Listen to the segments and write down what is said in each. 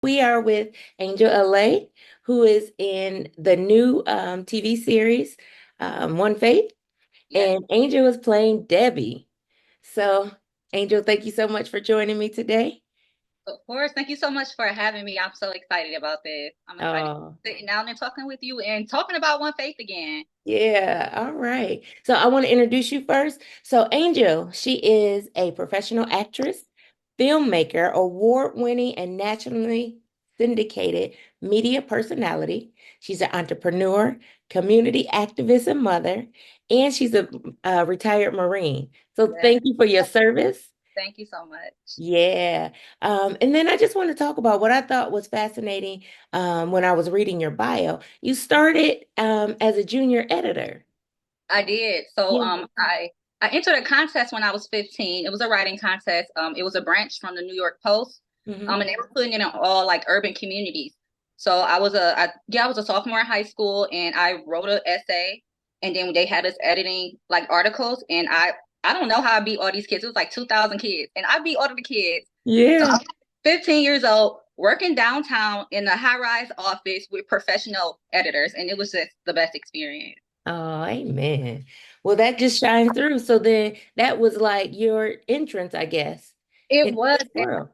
we are with Angel Elaye, who is in the new TV series, One Faith, Yes, and Angel is playing Debbie. So, Angel, thank you so much for joining me today. of course. Thank you so much for having me. I'm so excited about this. I'm excited Oh, sitting down and talking with you and talking about One Faith again. yeah. All right. So, I want to introduce you first. So, Angel, she is a professional actress, filmmaker, award-winning, and nationally syndicated media personality. She's an entrepreneur, community activist, and mother, and she's a retired Marine. So, Yes, thank you for your service. thank you so much. Yeah. And then I just want to talk about what I thought was fascinating when I was reading your bio. You started as a junior editor. I did. So Yeah. I entered a contest when I was 15. It was a writing contest. It was a branch from the New York Post. Hmm. And they were putting it in all like urban communities. So I was a sophomore in high school and I wrote an essay and then they had us editing like articles and I don't know how I beat all these kids. It was like 2,000 kids and I beat all of the kids. So Yeah. I'm 15 years old working downtown in a high-rise office with professional editors and it was just the best experience. Oh, amen. Well, that just shined through. So then that was like your entrance, I guess, It into was this world.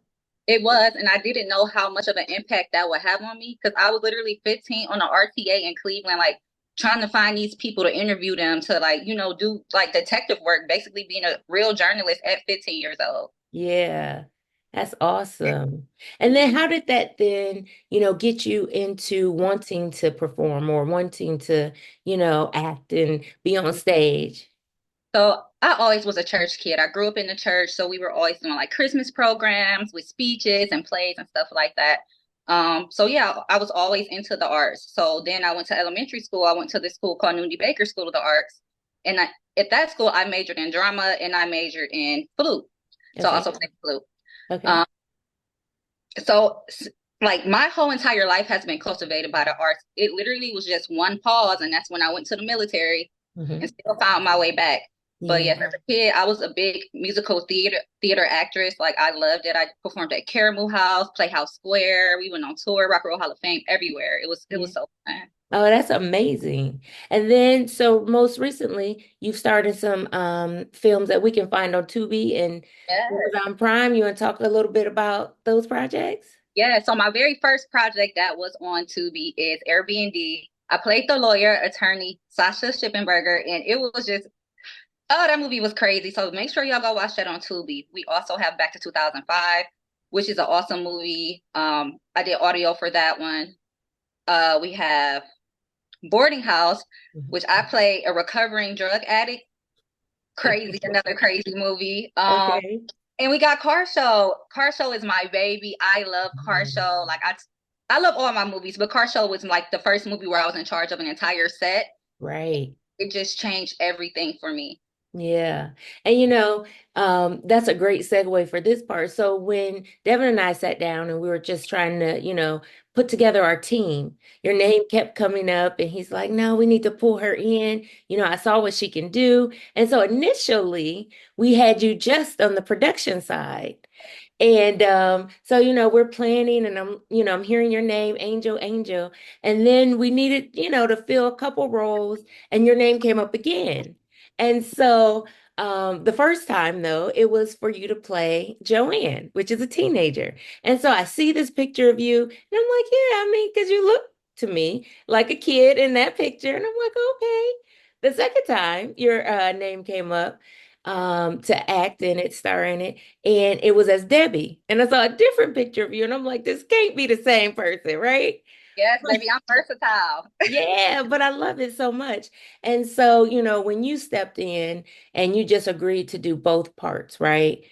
It was, and I didn't know how much of an impact that would have on me because I was literally 15 on the RTA in Cleveland, like trying to find these people to interview them to do like detective work, basically being a real journalist at 15 years old. Yeah. That's awesome. And then Mhm. how did that then, get you into wanting to perform or wanting to, act and be on stage? So I always was a church kid. I grew up in the church, so we were always doing like Christmas programs with speeches and plays and stuff like that. So yeah, I was always into the arts. So then I went to elementary school. I went to this school called Nooney Baker School of the Arts, and at that school I majored in drama and I majored in flute. So I Okay. also played flute. Okay. Um, so like my whole entire life has been cultivated by the arts. It literally was just one pause, and that's when I went to the military and Hmm. still found my way back. But Yeah. yes, as a kid, I was a big musical theater actress. Like I loved it. I performed at Karamu House, Playhouse Square. We went on tour, Rock and Roll Hall of Fame, everywhere. It Yeah. was so fun. Oh, that's amazing. And then, so most recently, you've started some films that we can find on Tubi and Yes. Amazon Prime. You want to talk a little bit about those projects? Yeah. So my very first project that was on Tubi is Airbnb. I played the lawyer attorney Sasha Shippenberger, and it was just that movie was crazy. So make sure y'all go watch that on Tubi. We also have Back to 2005, which is an awesome movie. I did audio for that one. We have Boarding House, Mhm. which I play a recovering drug addict. Crazy, another crazy movie. Okay. And we got Car Show. Car Show is my baby. I love Car Mhm. Show. I love all my movies, but Car Show was like the first movie where I was in charge of an entire set. Right. It just changed everything for me. Yeah. And that's a great segue for this part. So when Devin and I sat down and we were just trying to, put together our team, your name kept coming up and he's like, no, we need to pull her in. I saw what she can do. And so initially we had you just on the production side. And so, we're planning and I'm hearing your name, Angel, Angel. And then we needed, to fill a couple roles and your name came up again. And so the first time though, it was for you to play Joanne, which is a teenager. And so I see this picture of you and I'm like, yeah, I mean, because you look to me like a kid in that picture. And I'm like, okay. The second time your name came up to act in it, star in it, and it was as Debbie. And I saw a different picture of you, and I'm like, this can't be the same person, right? Yes, baby, I'm versatile. Yeah, but I love it so much. And so, when you stepped in and you just agreed to do both parts, right?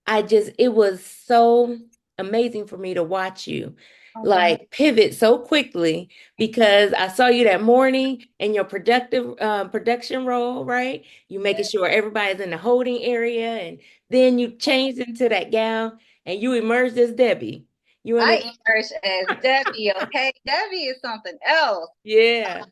It was so amazing for me to watch you Oh, thank like pivot so quickly because I saw you that morning in your productive production role, right? You making you. sure everybody's in the holding area, and then you changed into that gown and you emerged as Debbie. You want I emerged as Debbie, okay? Debbie is something else. Yeah.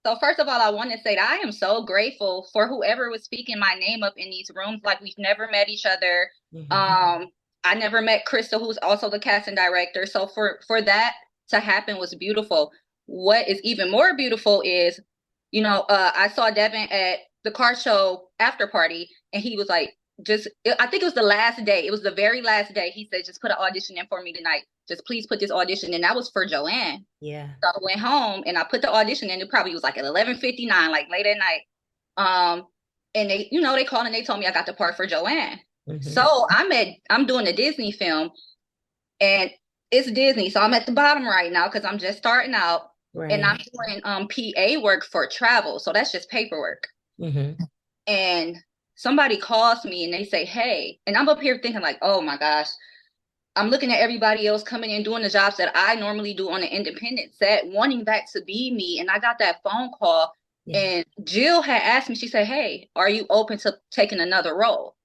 So first of all, I want to say that I am so grateful for whoever was speaking my name up in these rooms. Like we've never met each other. Mhm. Um, I never met Crystal, who's also the casting director. So for that to happen was beautiful. What is even more beautiful is, I saw Devin at the car show after party, and he was like, I think it was the last day. It was the very last day. He said, just put an audition in for me tonight. Just please put this audition in. That was for Joanne. Yeah. So I went home and I put the audition in. It probably was like at 11:59, like late at night. Um, and they called and they told me I got the part for Joanne. Hmm. So I'm doing a Disney film, and it's Disney. So I'm at the bottom right now because I'm just starting out, and I'm Right. doing PA work for travel. So that's just paperwork. Hmm. And somebody calls me and they say, "Hey," and I'm up here thinking like, "Oh my gosh." I'm looking at everybody else coming in doing the jobs that I normally do on an independent set, wanting that to be me. And I got that phone call, Yeah. and Jill had asked me, she said, "Hey, are you open to taking another role?"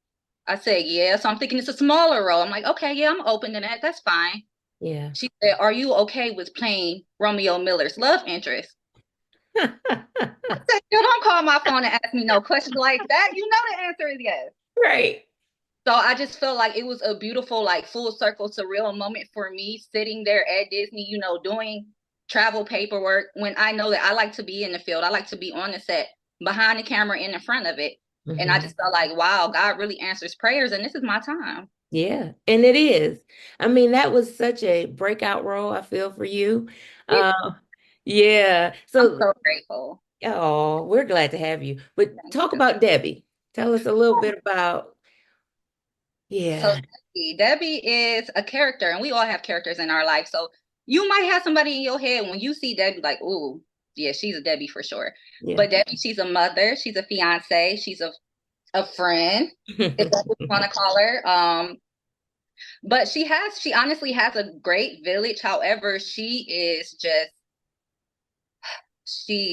I said, "Yeah." So I'm thinking it's a smaller role. I'm like, "Okay, yeah, I'm open to that. That's fine." Yeah. She said, "Are you okay with playing Romeo Miller's love interest?" I said, "You don't call my phone and ask me no questions like that. You know the answer is yes." Right. So I just felt like it was a beautiful, like full circle surreal moment for me sitting there at Disney, doing travel paperwork when I know that I like to be in the field. I like to be on the set, behind the camera, in the front of it. And I Hmm. just felt like, wow, God really answers prayers, and this is my time. Yeah, and it is. I mean, that was such a breakout role, I feel, for you. Uh, yeah. I'm So, so grateful. oh, we're glad to have you. But Thank talk you. about Debbie. Tell us a little bit about, So yeah, Debbie is a character, and we all have characters in our life. So you might have somebody in your head when you see Debbie, like, "Ooh, yeah, she's a Debbie for sure." yeah. But Debbie, she's a mother, she's a fiance, she's a friend, if that's what you want to call her. But she honestly has a great village. However, she is just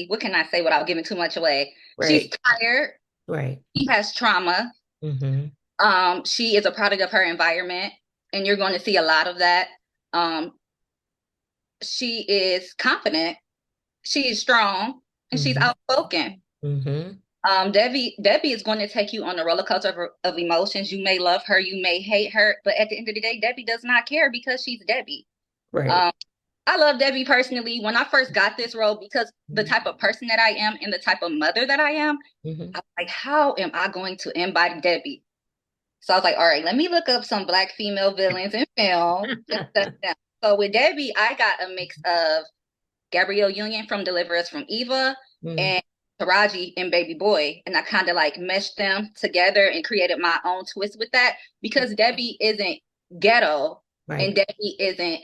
what can I say without giving too much away? She's Right, tired. right. She has trauma. Hmm. She is a product of her environment, and you're going to see a lot of that. Um, she is confident, she is strong, and she's Hmm. outspoken. Hmm. Debbie is going to take you on a roller coaster of emotions. You may love her, you may hate her, but at the end of the day, Debbie does not care because she's Debbie. Right. Um, I love Debbie personally. When I first got this role, because the type of person that I am and the type of mother that I am, Hmm. I was like, how am I going to embody Debbie? So I was like, all right, let me look up some Black female villains in film. So with Debbie, I got a mix of Gabrielle Union from Deliver Us from Eva Hmm. and Taraji and Baby Boy. And I kind of like meshed them together and created my own twist with that because Debbie isn't ghetto and Right. Debbie isn't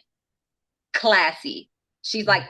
classy. She's like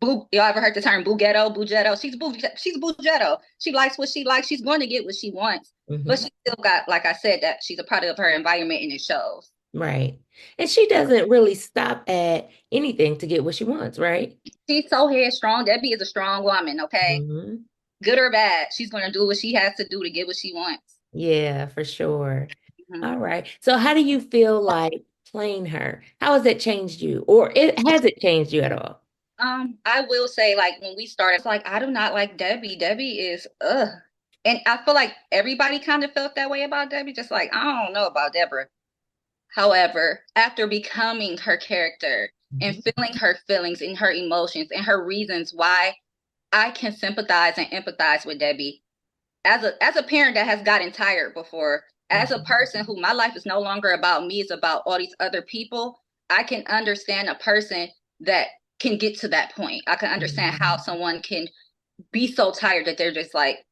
y'all ever heard the term boogetto? Boogetto. She's boogetto. She likes what she likes. She's going to get what she wants. But Hmm. she still got, like I said, that she's a product of her environment and it shows. Right. And she doesn't really stop at anything to get what she wants, right? She's so headstrong. Debbie is a strong woman, okay? Hmm. Good or bad, she's going to do what she has to do to get what she wants. Yeah, for sure. Mhm. All right. So how do you feel like playing her? How has it changed you? Or has it changed you at all? I will say, like, when we started, it's like, I do not like Debbie. Debbie is, ugh. And I feel like everybody kind of felt that way about Debbie, just like, I don't know about Deborah. However, after becoming her character and Mhm. feeling her feelings and her emotions and her reasons why, I can sympathize and empathize with Debbie. As a parent that has gotten tired before, as a Mhm. person who my life is no longer about me, it's about all these other people, I can understand a person that can get to that point. I can understand Mhm. how someone can be so tired that they're just like,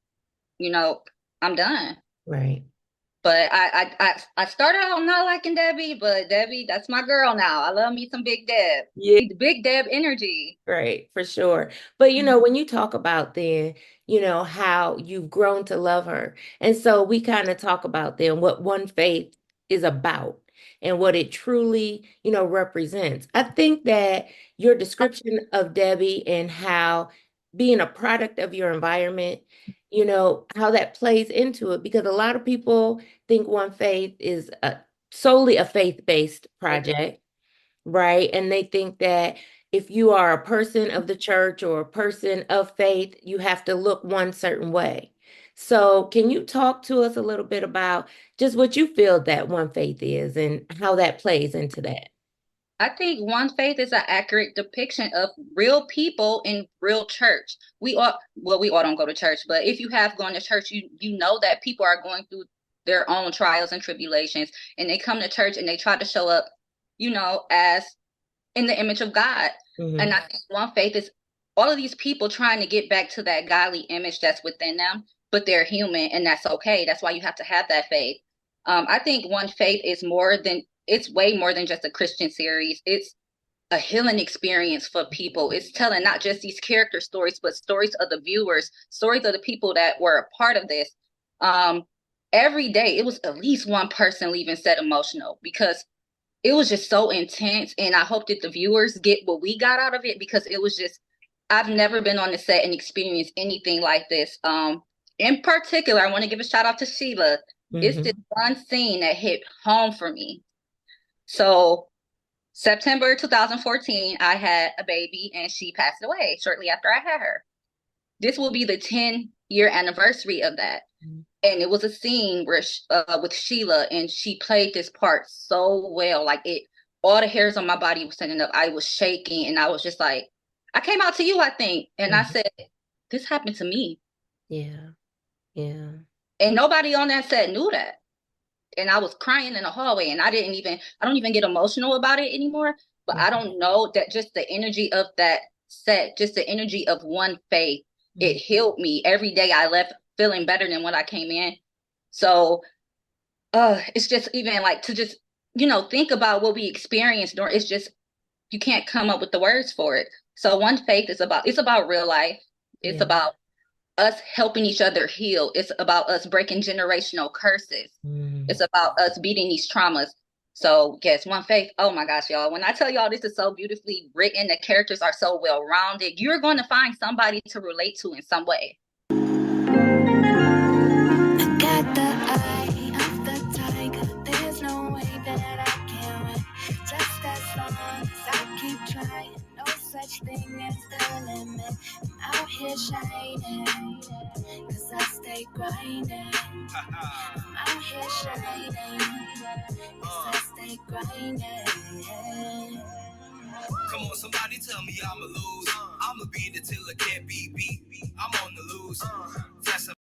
you know, I'm done. Right. But I started out not liking Debbie, but Debbie, that's my girl now. I love me some Big Deb. Yeah. The Big Deb energy. Right, for sure. But when you talk about then, how you've grown to love her. And so we kind of talk about then what one faith is about and what it truly, represents. I think that your description of Debbie and how being a product of your environment, how that plays into it, because a lot of people think one faith is solely a faith-based project, right? And they think that if you are a person of the church or a person of faith, you have to look one certain way. So, can you talk to us a little bit about just what you feel that one faith is and how that plays into that? I think one faith is an accurate depiction of real people in real church. We all don't go to church, but if you have gone to church, you know that people are going through their own trials and tribulations, and they come to church and they try to show up, as in the image of God. And Hmm. I think one faith is all of these people trying to get back to that godly image that's within them, but they're human, and that's okay. That's why you have to have that faith. I think one faith is it's way more than just a Christian series. It's a healing experience for people. It's telling not just these character stories, but stories of the viewers, stories of the people that were a part of this. Um, every day, it was at least one person leaving set emotional because it was just so intense. And I hope that the viewers get what we got out of it because it was just, I've never been on the set and experienced anything like this. In particular, I want to give a shout out to Sheila. It's this Hmm. one scene that hit home for me. So September 2014, I had a baby and she passed away shortly after I had her. This will be the 10-year anniversary of that. And it was a scene where with Sheila, and she played this part so well. Like all the hairs on my body was standing up. I was shaking, and I was just like, I came out to you, I think, and I Hmm. said, this happened to me, Yeah. Yeah. and nobody on that set knew that. And I was crying in the hallway, and I don't even get emotional about it anymore. But I Hmm. don't know that just the energy of that set, just the energy of one faith, it Hmm. healed me. Every day I left feeling better than when I came in. So it's just even like to just, think about what we experienced, or it's just you can't come up with the words for it. So one faith is about real life. It's Yeah. about us helping each other heal. It's about us breaking generational curses. It's Mm. about us beating these traumas. So yes, one faith. Oh my gosh, y'all. When I tell y'all this is so beautifully written, the characters are so well rounded, you're going to find somebody to relate to in some way. I got the eye of the tiger. There's no way that I can win. Just as long as I keep trying. No such thing as the limit. I'm out here shining. Cause I stay grinding. I'm out here shining. Cause I stay grinding. Come on, somebody tell me I'ma lose. I'ma beat it till it can't be beat. I'm on the lose. That's